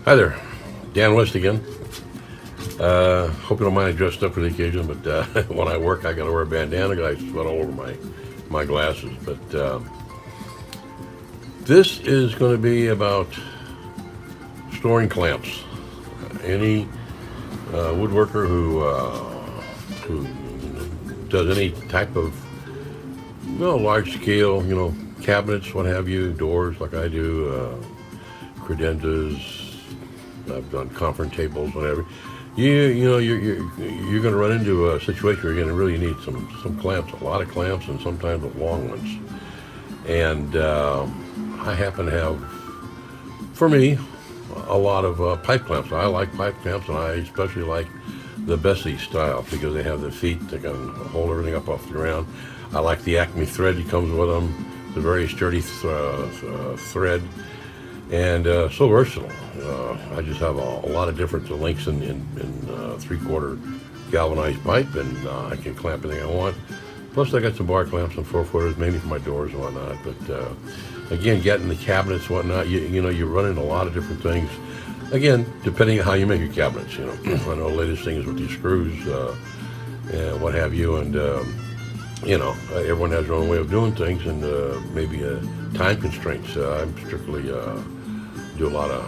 Hi there, Dan West again. Hope you don't mind I dressed up for the occasion, but when I work, I gotta wear a bandana because I sweat all over my glasses. But this is going to be about storing clamps. Any woodworker who does any type of large scale, cabinets, what have you, doors like I do, credenzas. I've done conference tables, whatever. You're going to run into a situation where you're going to really need some clamps, a lot of clamps, and sometimes long ones. And I happen to have, for me, a lot of pipe clamps. I like pipe clamps, and I especially like the Bessie style because they have the feet that can hold everything up off the ground. I like the Acme thread that comes with them. It's a very sturdy thread. And so versatile. I just have a lot of different lengths in 3/4 galvanized pipe, and I can clamp anything I want. Plus, I got some bar clamps and 4-footers, mainly for my doors and whatnot. But again, getting the cabinets and whatnot, you run into a lot of different things. Again, depending on how you make your cabinets. I know the latest thing is with these screws and what have you, and everyone has their own way of doing things, and maybe time constraints. I'm strictly do a lot of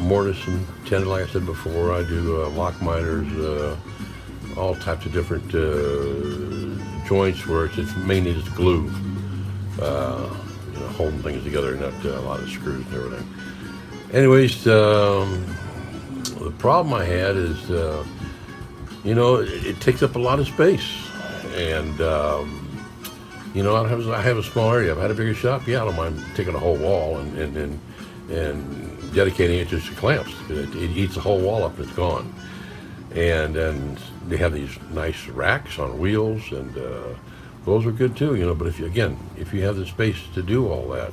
mortise and tenon, like I said before. I do lock miters, all types of different joints where it's mainly just glue, holding things together, not a lot of screws and everything. Anyways, the problem I had is, it takes up a lot of space, and I have a small area. If I had a bigger shop, I don't mind taking a whole wall and dedicating it just to clamps. It eats the whole wall up and it's gone. And they have these nice racks on wheels, and those are good too. But if you have the space to do all that,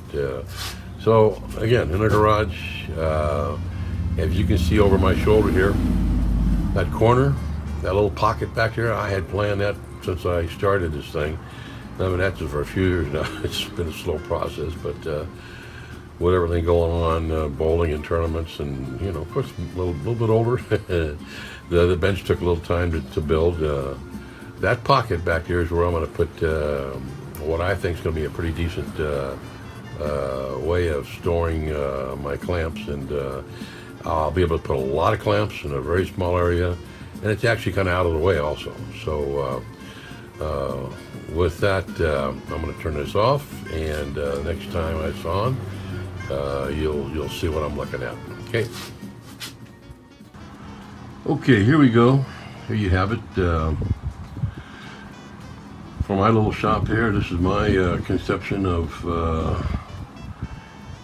so again, in the garage, as you can see over my shoulder here, that corner, that little pocket back there, I had planned that since I started this thing. I mean, that's just for a few years now. It's been a slow process, but with everything going on, bowling and tournaments, and of course, a little bit older, the bench took a little time to build. That pocket back there is where I'm going to put what I think is going to be a pretty decent way of storing my clamps, and I'll be able to put a lot of clamps in a very small area, and it's actually kind of out of the way also. So. With that, I'm going to turn this off, and next time it's on, you'll see what I'm looking at. Okay, here we go. Here you have it. For my little shop here, this is my conception of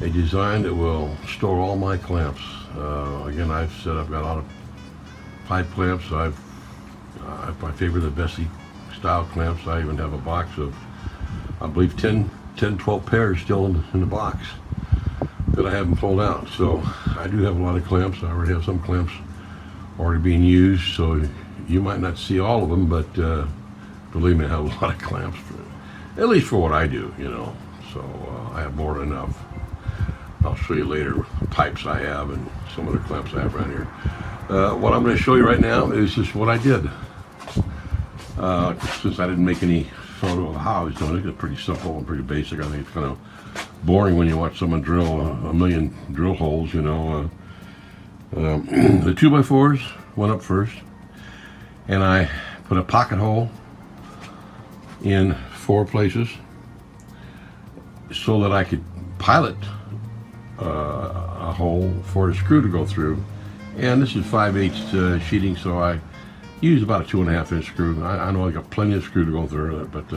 a design that will store all my clamps. Again, I've said I've got a lot of pipe clamps. I favor the Bessie style clamps. I even have a box of, I believe, 12 pairs still in the box that I haven't pulled out. So I do have a lot of clamps. I already have some clamps already being used, so you might not see all of them, but believe me, I have a lot of clamps, at least for what I do, So I have more than enough. I'll show you later the pipes I have and some other clamps I have around here. What I'm going to show you right now is just what I did. Since I didn't make any photo of how I was doing it, it's pretty simple and pretty basic. I think it's kind of boring when you watch someone drill a million drill holes, The 2x4s went up first, and I put a pocket hole in 4 places so that I could pilot a hole for a screw to go through. And this is 5/8 sheeting, so I use about a 2.5-inch screw. I know I got plenty of screw to go through it, but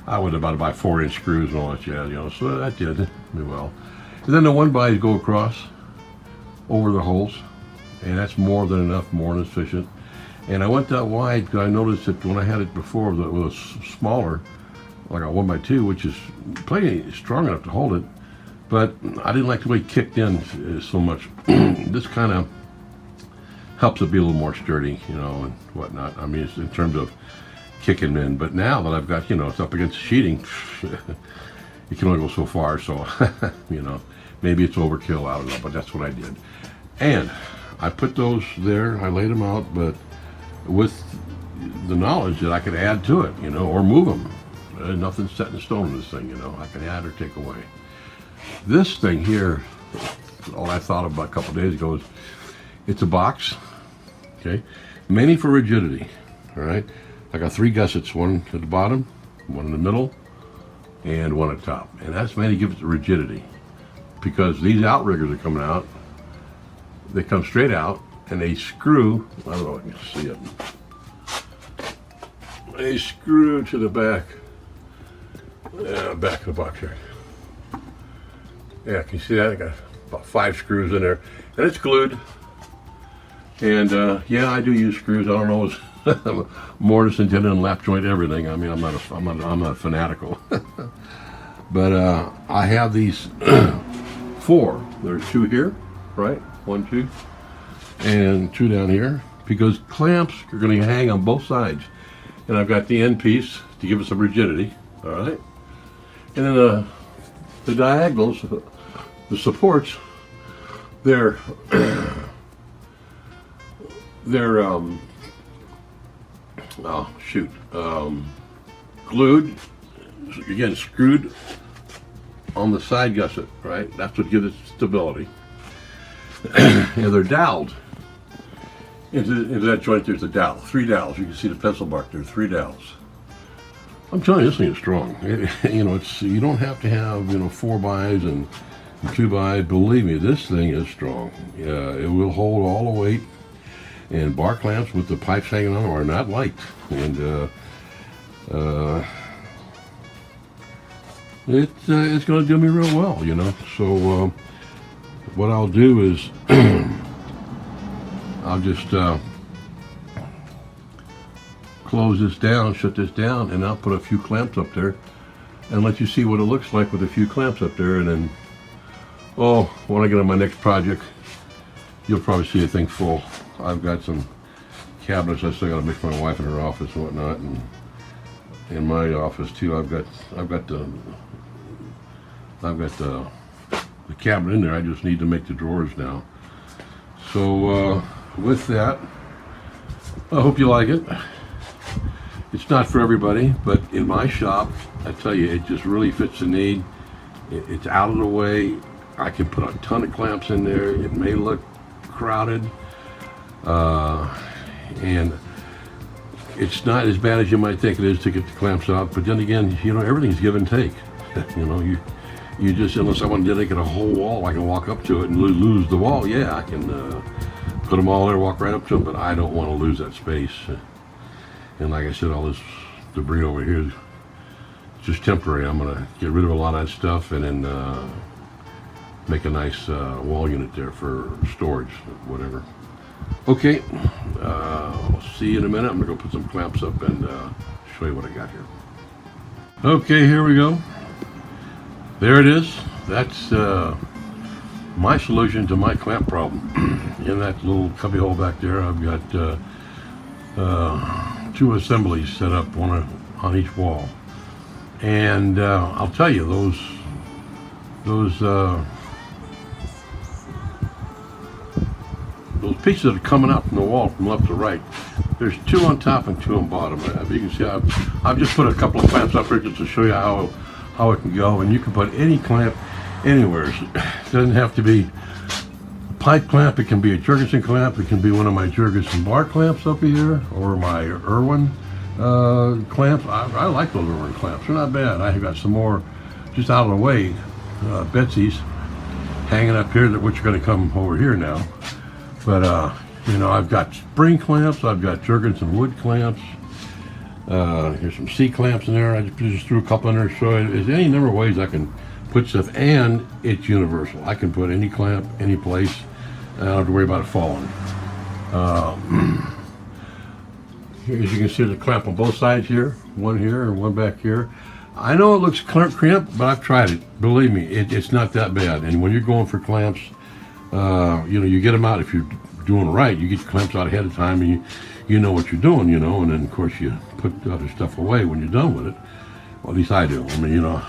I would about buy 4-inch screws and all that jazz, so that did me well. And then the 1-bys go across over the holes, and that's more than enough, more than sufficient. And I went that wide because I noticed that when I had it before with a smaller, like a 1x2, which is plenty strong enough to hold it, but I didn't like the way it kicked in so much. This kind of helps it be a little more sturdy, and whatnot. I mean, it's in terms of kicking in. But now that I've got, it's up against the sheeting, you can only go so far. So, Maybe it's overkill, I don't know, but that's what I did. And I put those there, I laid them out, but with the knowledge that I could add to it, or move them. Nothing's set in stone in this thing, I can add or take away. This thing here, all I thought about a couple days ago is, it's a box, okay, mainly for rigidity, all right? I got 3 gussets, one at the bottom, one in the middle, and one at top. And that's mainly gives it rigidity, because these outriggers are coming out, they come straight out, and they screw, I don't know if you can see it, they screw to the back, back of the box here. Yeah, can you see that? I got about 5 screws in there, and it's glued. And yeah, I do use screws. I don't know, mortise and tenon and lap joint everything. I mean, I'm not fanatical. But I have these 4. There's 2 here, right? 1, 2, and 2 down here, because clamps are going to hang on both sides. And I've got the end piece to give it some rigidity, all right? And then the diagonals, the supports, they're glued, again screwed on the side gusset, right? That's what gives it stability. And they're doweled into that joint. There's a dowel, 3 dowels. You can see the pencil mark there, 3 dowels. I'm telling you, this thing is strong. It's, you don't have to have 4x and 2x. Believe me, this thing is strong. It will hold all the weight. And bar clamps with the pipes hanging on them are not light. And it's going to do me real well, So what I'll do is I'll just close this down, shut this down, and I'll put a few clamps up there and let you see what it looks like with a few clamps up there. And then, when I get on my next project, you'll probably see a thing full. I've got some cabinets I still got to make for my wife in her office and whatnot, and in my office too. I've got the cabinet in there. I just need to make the drawers now. So with that, I hope you like it. It's not for everybody, but in my shop, I tell you, it just really fits the need. It's out of the way. I can put a ton of clamps in there. It may look crowded, and it's not as bad as you might think it is to get the clamps out. But then again, everything's give and take. You just, unless I want to dedicate a whole wall, I can walk up to it and lose the wall. Yeah, I can put them all there, walk right up to them, but I don't want to lose that space. And like I said, all this debris over here is just temporary. I'm going to get rid of a lot of that stuff and then make a nice wall unit there for storage, whatever. Okay, I'll see you in a minute. I'm going to go put some clamps up and show you what I got here. Okay, here we go. There it is. That's my solution to my clamp problem. In that little cubby hole back there, I've got 2 assemblies set up, one on each wall. And I'll tell you, those pieces that are coming up from the wall from left to right, there's 2 on top and 2 on bottom. If you can see, I've just put a couple of clamps up here just to show you how it can go. And you can put any clamp anywhere. It doesn't have to be a pipe clamp. It can be a Jurgensen clamp. It can be one of my Jurgensen bar clamps up here, or my Irwin clamps. I like those Irwin clamps. They're not bad. I got some more just out of the way, Betsy's hanging up here, which are going to come over here now. But I've got spring clamps. I've got Jurgensen wood clamps. Here's some C clamps in there. I just threw a couple in there to show you. There's any number of ways I can put stuff, and it's universal. I can put any clamp, any place. I don't have to worry about it falling. Here, as you can see, there's a clamp on both sides here. One here and one back here. I know it looks crimped, but I've tried it. Believe me, it's not that bad. And when you're going for clamps, you get them out. If you're doing right, you get your clamps out ahead of time, and you know what you're doing, and then of course you put the other stuff away when you're done with it. Well, at least I do. I mean, I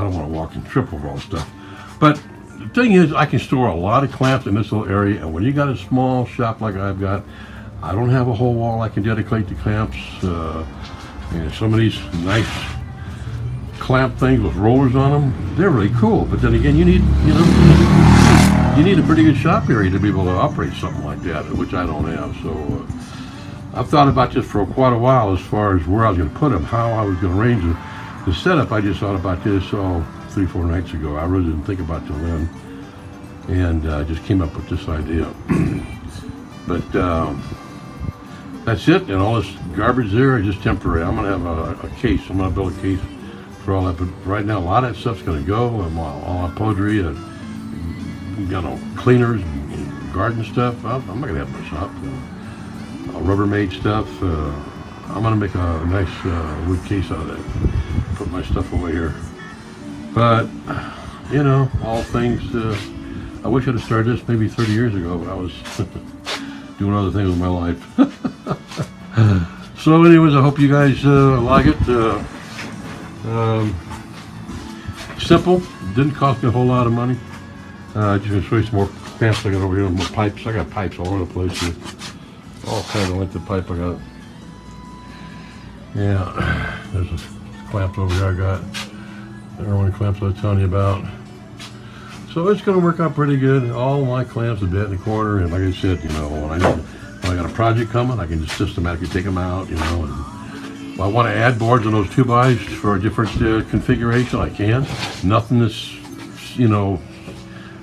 don't want to walk and trip over all the stuff. But the thing is, I can store a lot of clamps in this little area, and when you got a small shop like I've got, I don't have a whole wall I can dedicate to clamps. And some of these nice clamp things with rollers on them, they're really cool. But then again, you need a pretty good shop area to be able to operate something like that, which I don't have. So I've thought about this for quite a while as far as where I was going to put them, how I was going to arrange the setup. I just thought about this 3-4 nights ago. I really didn't think about it till then, and I just came up with this idea. But that's it, and all this garbage there is just temporary. I'm going to have a case. I'm going to build a case for all that, but right now a lot of that stuff's going to go. All my poetry, cleaners and garden stuff. I'm not going to have my shop. Rubbermaid stuff. I'm going to make a nice wood case out of that. Put my stuff away here. But, all things, I wish I'd have started this maybe 30 years ago, but I was doing other things with my life. So anyways, I hope you guys like it. Simple, didn't cost me a whole lot of money. Just gonna show you some more clamps I got over here, more pipes. I got pipes all over the place here. All kinds of length of pipe I got. Yeah, there's a clamp over here I got. There are one clamps I was telling you about. So it's going to work out pretty good. All my clamps are dead in the corner, and like I said, when I got a project coming, I can just systematically take them out, and if I want to add boards on those 2x for a different configuration, I can. Nothing is,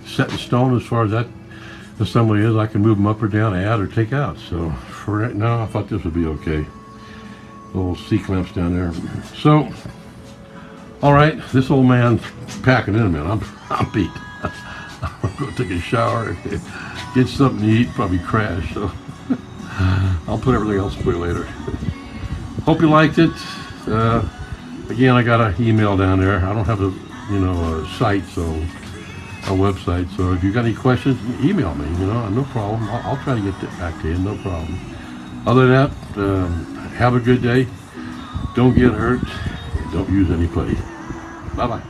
set in stone as far as that assembly is. I can move them up or down, add or take out. So for right now, I thought this would be okay. Little C clamps down there. So, all right, this old man packing in a minute. I'm beat. I'm gonna go take a shower, get something to eat, probably crash. So I'll put everything else away later. Hope you liked it. Again, I got an email down there. I don't have a site, so a website. So if you got any questions, email me. No problem. I'll try to get back to you. No problem. Other than that, have a good day. Don't get hurt. Don't use any putty. Bye bye.